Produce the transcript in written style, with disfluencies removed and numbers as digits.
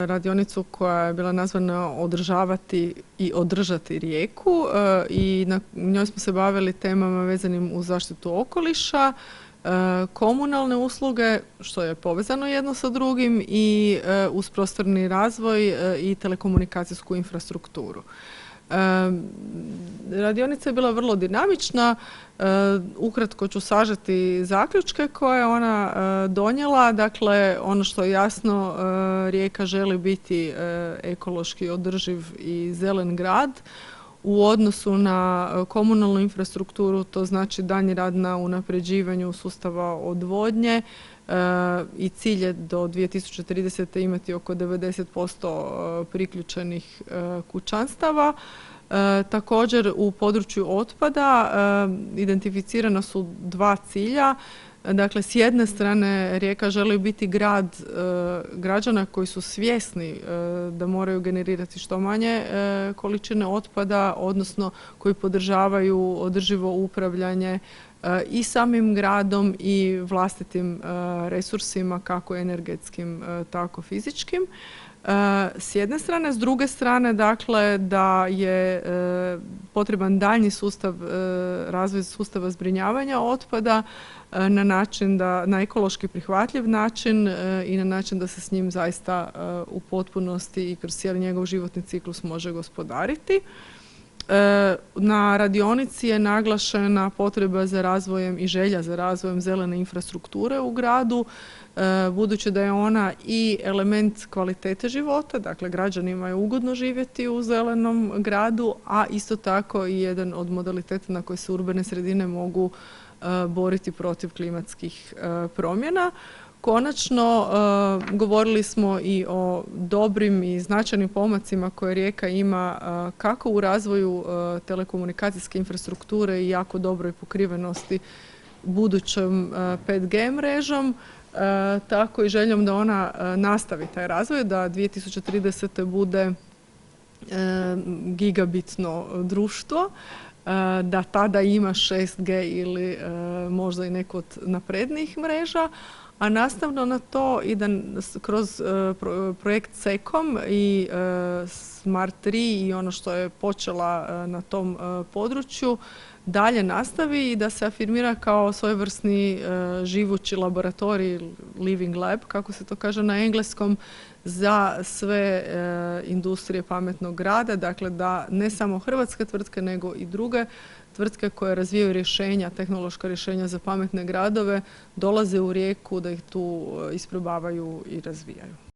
Radionicu koja je bila nazvana Održavati i održati rijeku i na njoj smo se bavili temama vezanim uz zaštitu okoliša, komunalne usluge, što je povezano jedno sa drugim, i uz prostorni razvoj i telekomunikacijsku infrastrukturu. Radionica je bila vrlo dinamična. Ukratko ću sažeti zaključke koje je ona donijela. Dakle, ono što je jasno, Rijeka želi biti ekološki održiv i zelen grad. U odnosu na komunalnu infrastrukturu to znači daljnji rad na unapređivanju sustava odvodnje i cilj je do 2030. imati oko 90% priključenih kućanstava. Također u području otpada identificirana su dva cilja. Dakle, s jedne strane Rijeka želi biti grad građana koji su svjesni da moraju generirati što manje količine otpada, odnosno koji podržavaju održivo upravljanje i samim gradom i vlastitim resursima, kako energetskim, tako fizičkim. S jedne strane, s druge strane, dakle, da je potreban daljnji sustav, razvoj sustava zbrinjavanja otpada na način na ekološki prihvatljiv način i na način da se s njim zaista u potpunosti i kroz cijeli njegov životni ciklus može gospodariti. Na radionici je naglašena potreba za razvojem i želja za razvojem zelene infrastrukture u gradu, budući da je ona i element kvalitete života, dakle građanima je ugodno živjeti u zelenom gradu, a isto tako i jedan od modaliteta na koji se urbane sredine mogu boriti protiv klimatskih promjena. Konačno, govorili smo i o dobrim i značajnim pomacima koje Rijeka ima kako u razvoju telekomunikacijske infrastrukture i jako dobroj pokrivenosti budućom 5G mrežom, tako i željom da ona nastavi taj razvoj, da 2030. bude gigabitno društvo, da tada ima 6G ili možda i neku od naprednijih mreža, a nastavno na to i da kroz projekt SECOM i Smart 3 i ono što je počela na tom području dalje nastavi i da se afirmira kao svojevrsni živući laboratorij, living lab, kako se to kaže na engleskom, za sve industrije pametnog grada, dakle da ne samo hrvatske tvrtke nego i druge tvrtke koje razvijaju rješenja, tehnološka rješenja za pametne gradove, dolaze u Rijeku da ih tu isprobavaju i razvijaju.